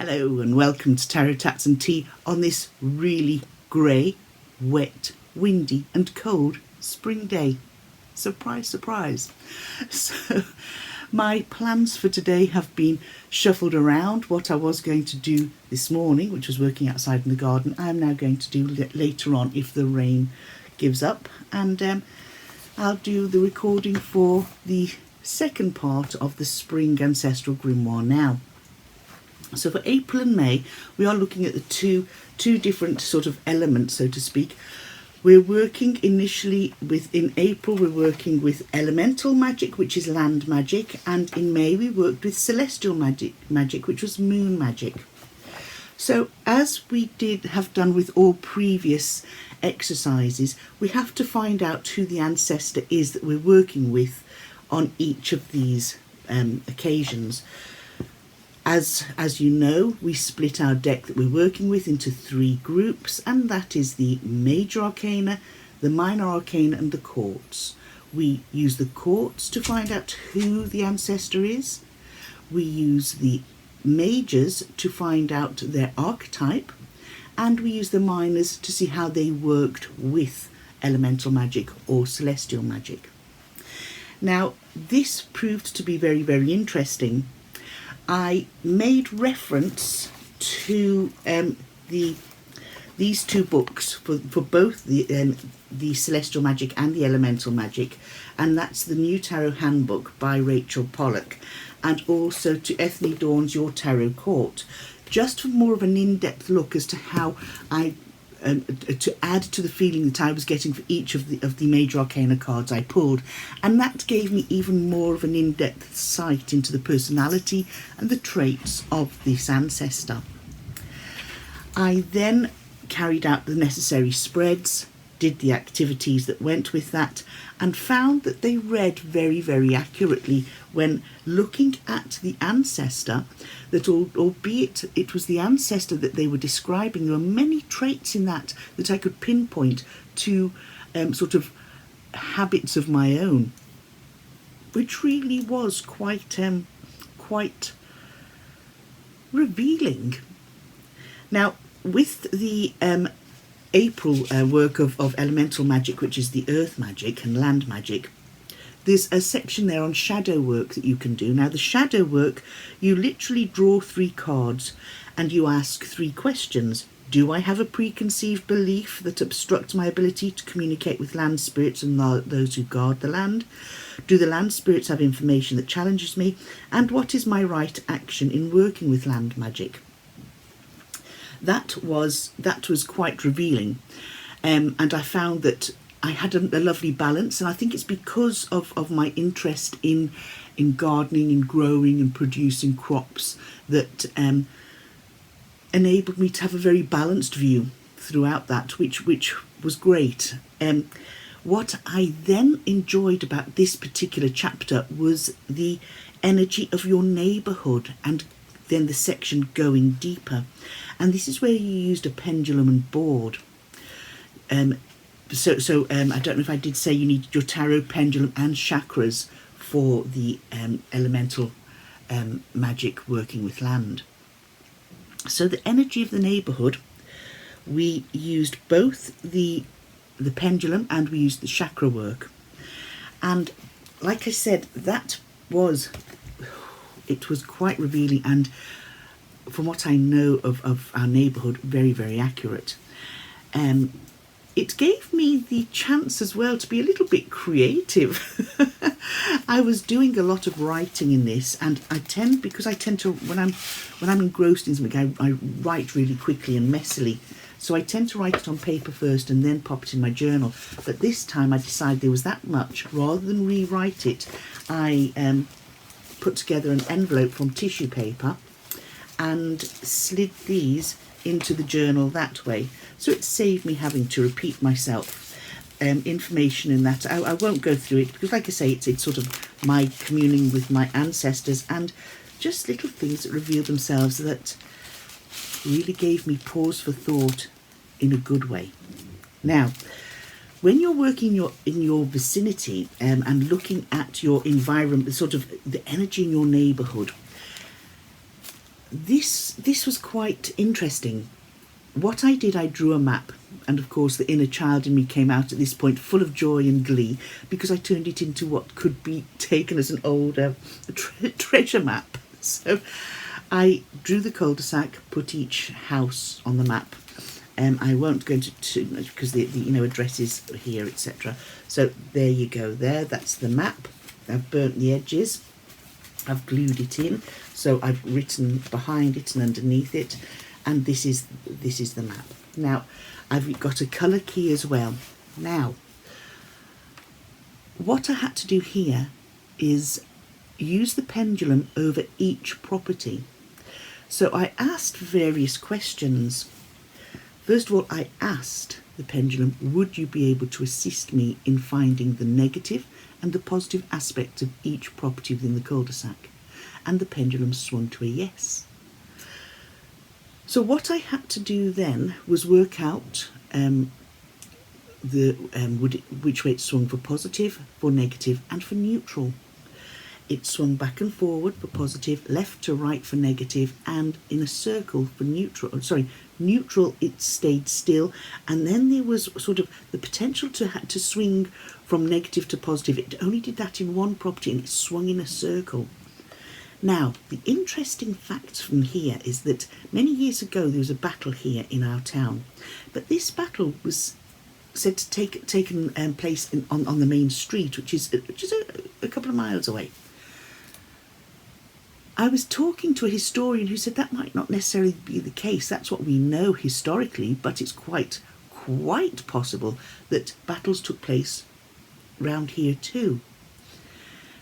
Hello and welcome to Tarot Tats and Tea on this really grey, wet, windy and cold spring day. Surprise, surprise. So my plans for today have been shuffled around. What I was going to do this morning, which was working outside in the garden, I am now going to do later on if the rain gives up. And I'll do the recording for the second part of the Spring Ancestral Grimoire now. So for April and May, we are looking at the two different sort of elements, so to speak. We're working initially in April, we're working with elemental magic, which is land magic, and in May we worked with celestial magic, which was moon magic. So as we have done with all previous exercises, we have to find out who the ancestor is that we're working with on each of these occasions. As you know, we split our deck that we're working with into three groups, and that is the Major Arcana, the Minor Arcana and the Courts. We use the Courts to find out who the ancestor is. We use the Majors to find out their archetype, and we use the Minors to see how they worked with elemental magic or celestial magic. Now, this proved to be very, very interesting. I made reference to these two books for both the Celestial Magic and the Elemental Magic, and that's the New Tarot Handbook by Rachel Pollock, and also to Ethne Dawn's Your Tarot Court, just for more of an in-depth look as to how I to add to the feeling that I was getting for each of the Major Arcana cards I pulled, and that gave me even more of an in-depth sight into the personality and the traits of this ancestor. I then carried out the necessary spreads, did the activities that went with that, and found that they read very, very accurately when looking at the ancestor, that albeit it was the ancestor that they were describing, there were many traits in that I could pinpoint to sort of habits of my own, which really was quite revealing. Now, with the April work of elemental magic, which is the earth magic and land magic, there's a section there on shadow work that you can do. Now, the shadow work, you literally draw 3 cards and you ask 3 questions. Do I have a preconceived belief that obstructs my ability to communicate with land spirits and those who guard the land? Do the land spirits have information that challenges me? And what is my right action in working with land magic? That was quite revealing, and I found that I had a lovely balance, and I think it's because of my interest in gardening and growing and producing crops that enabled me to have a very balanced view throughout that, which was great. What I then enjoyed about this particular chapter was the energy of your neighbourhood, and then the section going deeper. And this is where you used a pendulum and board. So I don't know if I did say you needed your tarot, pendulum and chakras for the elemental magic working with land. So the energy of the neighbourhood, we used both the pendulum and we used the chakra work. And like I said, it was quite revealing, and from what I know of our neighbourhood, very, very accurate. It gave me the chance as well to be a little bit creative. I was doing a lot of writing in this, and I tend to, when I'm engrossed in something, I write really quickly and messily. So I tend to write it on paper first and then pop it in my journal. But this time I decided there was that much. Rather than rewrite it, I put together an envelope from tissue paper and slid these into the journal that way. So it saved me having to repeat myself. Information in that, I won't go through it, because like I say, it's sort of my communing with my ancestors, and just little things that reveal themselves that really gave me pause for thought in a good way. Now, when you're working in your vicinity and looking at your environment, sort of the energy in your neighbourhood, this was quite interesting. What I did, I drew a map, and of course the inner child in me came out at this point full of joy and glee, because I turned it into what could be taken as an old treasure map. So I drew the cul-de-sac, put each house on the map. I won't go into too much because the addresses here, etc. So there you go. That's the map. I've burnt the edges. I've glued it in. So I've written behind it and underneath it, and this is the map. Now I've got a colour key as well. Now what I had to do here is use the pendulum over each property. So I asked various questions. First of all, I asked the pendulum, would you be able to assist me in finding the negative and the positive aspects of each property within the cul-de-sac? And the pendulum swung to a yes. So what I had to do then was work out which way it swung for positive, for negative, and for neutral. It swung back and forward for positive, left to right for negative, and in a circle for neutral. Neutral, it stayed still, and then there was sort of the potential to swing from negative to positive. It only did that in one property, and it swung in a circle. Now, the interesting fact from here is that many years ago there was a battle here in our town, but this battle was said to taken place on the main street, which is a couple of miles away. I was talking to a historian who said that might not necessarily be the case. That's what we know historically, but it's quite possible that battles took place round here too.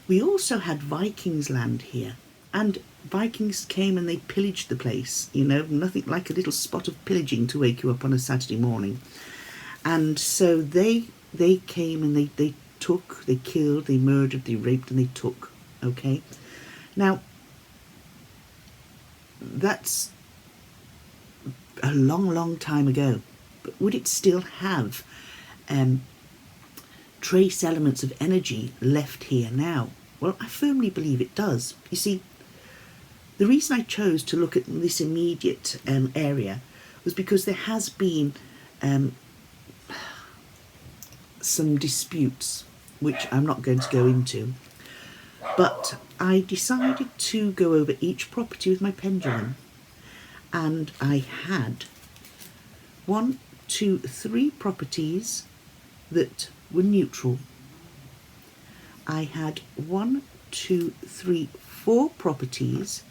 We also had Vikings land here, and Vikings came and they pillaged the place, nothing like a little spot of pillaging to wake you up on a Saturday morning. And so they came and they took, they killed, they murdered, they raped, and they took, okay? Now, that's a long time ago, but would it still have trace elements of energy left here now? Well, I firmly believe it does. You see, the reason I chose to look at this immediate area was because there has been some disputes, which I'm not going to go into, but I decided to go over each property with my pendulum, and I had 1, 2, 3 properties that were neutral. I had 1, 2, 3, 4 properties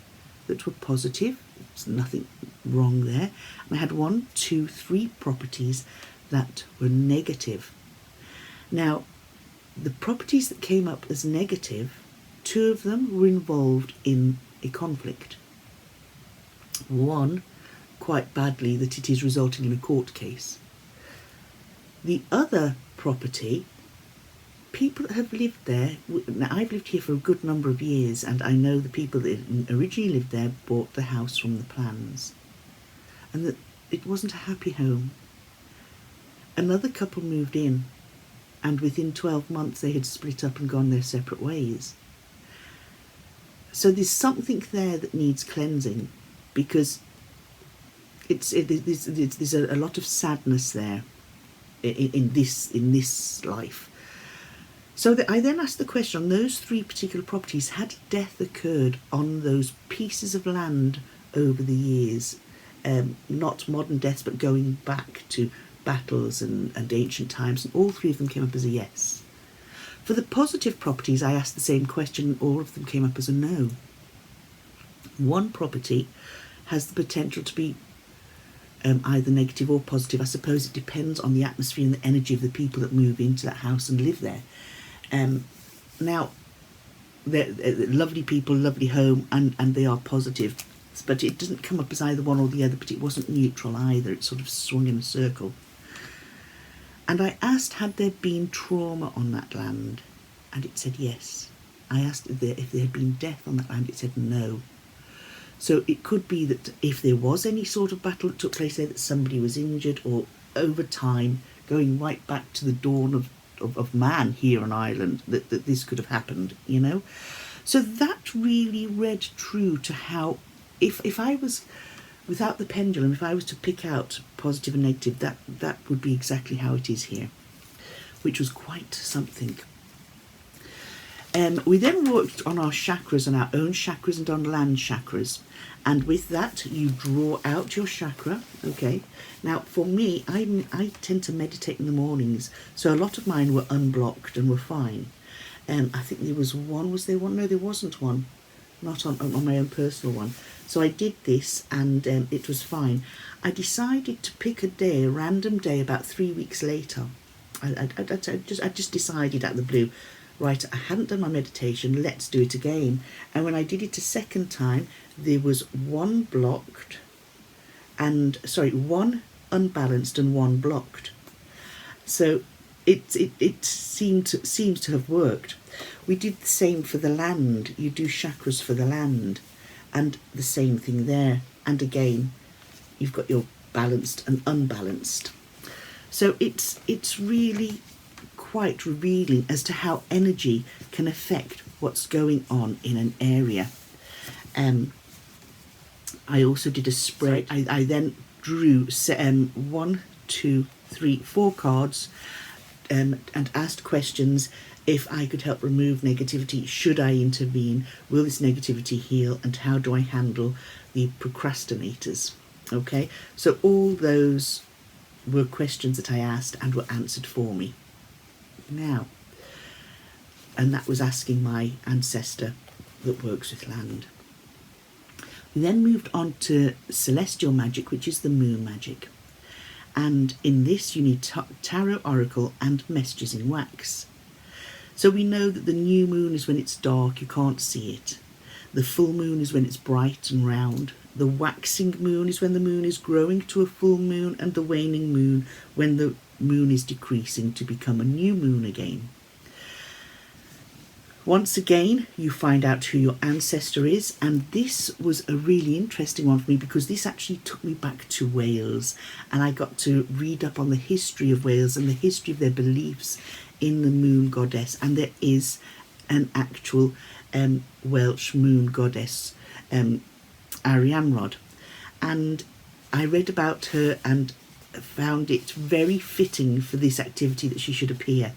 that were positive. There's nothing wrong there. And I had 1, 2, 3 properties that were negative. Now, the properties that came up as negative, 2 of them were involved in a conflict. One, quite badly, that it is resulting in a court case. The other property, people that have lived there, now I've lived here for a good number of years, and I know the people that originally lived there bought the house from the plans, and that it wasn't a happy home. Another couple moved in, and within 12 months they had split up and gone their separate ways. So there's something there that needs cleansing, because there's a lot of sadness there in this life. So I then asked the question, on those 3 particular properties, had death occurred on those pieces of land over the years? Not modern deaths, but going back to battles and ancient times, and all 3 of them came up as a yes. For the positive properties, I asked the same question, and all of them came up as a no. One property has the potential to be either negative or positive. I suppose it depends on the atmosphere and the energy of the people that move into that house and live there. Now, they're lovely people, lovely home, and they are positive, but it doesn't come up as either one or the other, but it wasn't neutral either. It sort of swung in a circle. And I asked, had there been trauma on that land? And it said yes. I asked if there had been death on that land. It said no. So it could be that if there was any sort of battle that took place there, that somebody was injured, or over time, going right back to the dawn of man here on Ireland, that this could have happened, So that really read true to how if I was, without the pendulum, if I was to pick out positive and negative, that would be exactly how it is here, which was quite something. We then worked on our chakras, on our own chakras and on land chakras. And with that, you draw out your chakra, okay? Now, for me, I tend to meditate in the mornings, so a lot of mine were unblocked and were fine. I think there was one, was there one? No, there wasn't one, not on my own personal one. So I did this, and it was fine. I decided to pick a day, a random day, about 3 weeks later. I just decided out of the blue, right, I hadn't done my meditation, let's do it again. And when I did it a second time, there was one blocked, and one unbalanced and one blocked. So it seems to have worked. We did the same for the land. You do chakras for the land, and the same thing there. And again, you've got your balanced and unbalanced. So it's really quite revealing as to how energy can affect what's going on in an area. I also did a spread. I then drew 1, 2, 3, 4 cards, and asked questions. If I could help remove negativity, should I intervene? Will this negativity heal? And how do I handle the procrastinators? Okay, so all those were questions that I asked and were answered for me. Now, and that was asking my ancestor that works with land. We then moved on to celestial magic, which is the moon magic. And in this you need tarot, oracle and messages in wax. So we know that the new moon is when it's dark, you can't see it. The full moon is when it's bright and round. The waxing moon is when the moon is growing to a full moon, and the waning moon when the moon is decreasing to become a new moon again. Once again, you find out who your ancestor is, and this was a really interesting one for me because this actually took me back to Wales, and I got to read up on the history of Wales and the history of their beliefs in the moon goddess. And there is an actual Welsh moon goddess, Arianrhod, and I read about her and found it very fitting for this activity that she should appear.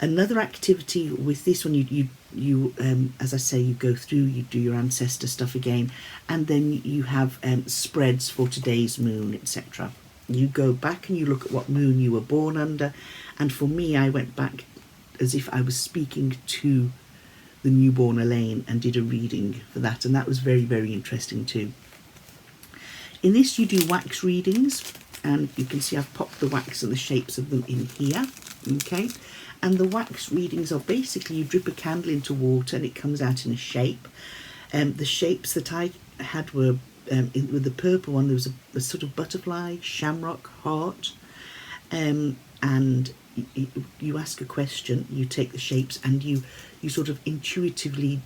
Another activity with this one, you as I say, you go through, you do your ancestor stuff again, and then you have spreads for today's moon, etc. You go back and you look at what moon you were born under, and for me, I went back as if I was speaking to the newborn Elaine and did a reading for that, and that was very, very interesting too. In this, you do wax readings, and you can see I've popped the wax and the shapes of them in here, okay? And the wax readings are basically you drip a candle into water and it comes out in a shape. The shapes that I had were, with the purple one, there was a sort of butterfly, shamrock, heart, and you ask a question, you take the shapes, and you sort of intuitively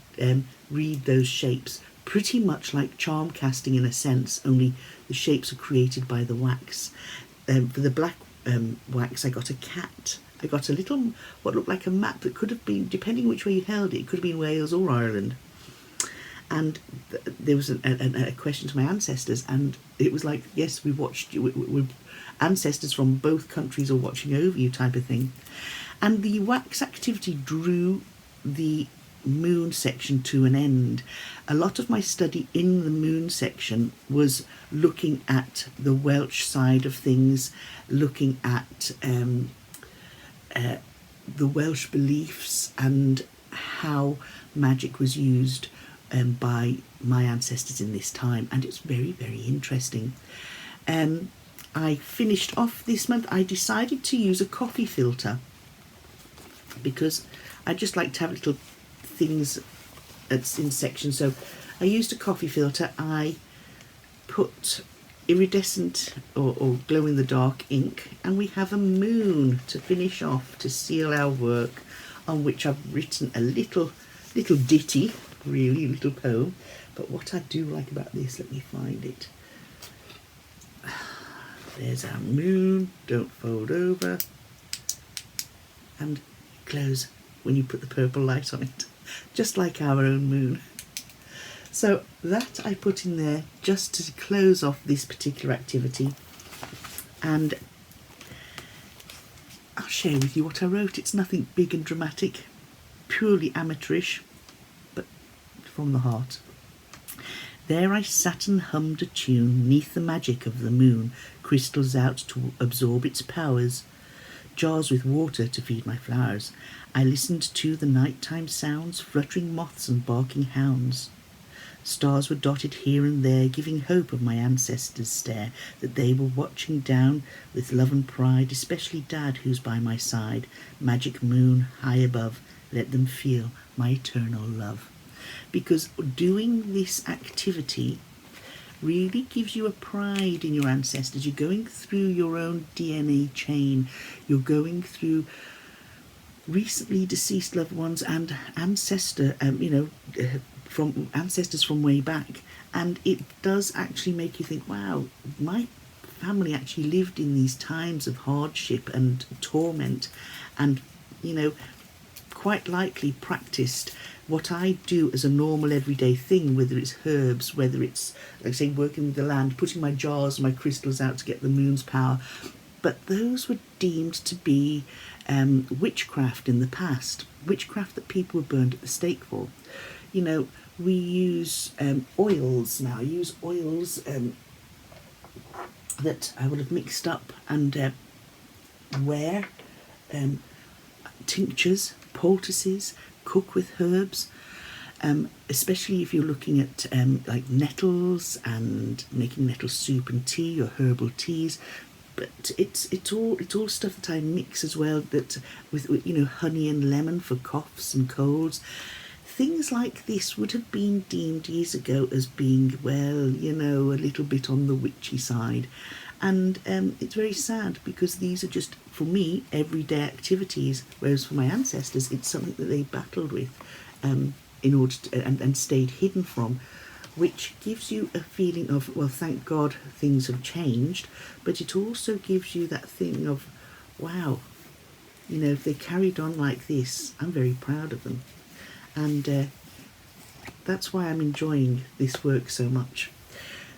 read those shapes, pretty much like charm casting in a sense, only the shapes are created by the wax. For the black wax, I got a cat. I got a little, what looked like a map that could have been, depending which way you held it, it could have been Wales or Ireland. And there was a question to my ancestors, and it was like, yes, we watched you, we're ancestors from both countries are watching over you type of thing. And the wax activity drew the moon section to an end. A lot of my study in the moon section was looking at the Welsh side of things, looking at the Welsh beliefs and how magic was used by my ancestors in this time, and it's very, very interesting. I finished off this month. I decided to use a coffee filter because I just like to have little things that's in sections. So I used a coffee filter. I put iridescent or glow-in-the-dark ink, and we have a moon to finish off to seal our work, on which I've written a little ditty, really, a little poem. But what I do like about this, let me find it. There's our moon, don't fold over, and it glows when you put the purple light on it, just like our own moon. So that I put in there just to close off this particular activity, and I'll share with you what I wrote. It's nothing big and dramatic, purely amateurish, but from the heart. There I sat and hummed a tune, 'neath the magic of the moon, crystals out to absorb its powers, jars with water to feed my flowers. I listened to the nighttime sounds, fluttering moths and barking hounds. Stars were dotted here and there, giving hope of my ancestors' stare, that they were watching down with love and pride, especially Dad, who's by my side. Magic moon, high above, let them feel my eternal love. Because doing this activity really gives you a pride in your ancestors. You're going through your own DNA chain. You're going through recently deceased loved ones and from ancestors from way back, and it does actually make you think, wow, my family actually lived in these times of hardship and torment, and quite likely practiced what I do as a normal everyday thing, whether it's herbs, whether it's, like I say, working with the land, putting my jars and my crystals out to get the moon's power. But those were deemed to be witchcraft in the past, witchcraft that people were burned at the stake for. We use oils now. I use oils that I would have mixed up and wear, tinctures, poultices, cook with herbs, especially if you're looking at like nettles and making nettle soup and tea or herbal teas. But it's all stuff that I mix as well, that with honey and lemon for coughs and colds. Things like this would have been deemed years ago as being, well, a little bit on the witchy side. And it's very sad, because these are just, for me, everyday activities, whereas for my ancestors, it's something that they battled with in order to, and stayed hidden from, which gives you a feeling of, well, thank God things have changed, but it also gives you that thing of, wow, if they carried on like this, I'm very proud of them. And that's why I'm enjoying this work so much.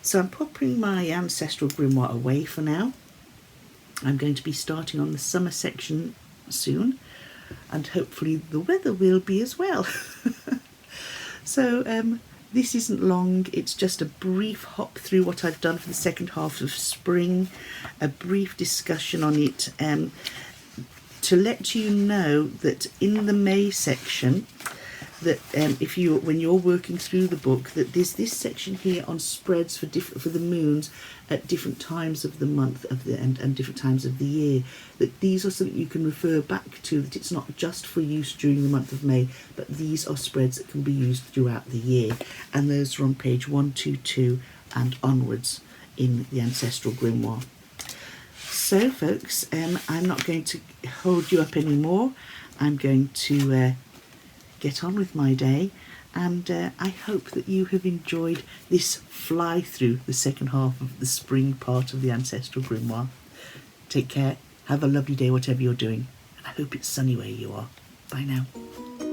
So I'm popping my Ancestral Grimoire away for now. I'm going to be starting on the summer section soon, and hopefully the weather will be as well. So this isn't long, it's just a brief hop through what I've done for the second half of spring, a brief discussion on it, to let you know that in the May section, that when you're working through the book, that there's this section here on spreads for the moons at different times of the month and different times of the year, that these are something you can refer back to, that it's not just for use during the month of May, but these are spreads that can be used throughout the year, and those are on page 122 and onwards in the Ancestral Grimoire. So folks, I'm not going to hold you up anymore. I'm going to get on with my day, and I hope that you have enjoyed this fly through the second half of the spring part of the Ancestral Grimoire. Take care, have a lovely day whatever you're doing, and I hope it's sunny where you are. Bye now.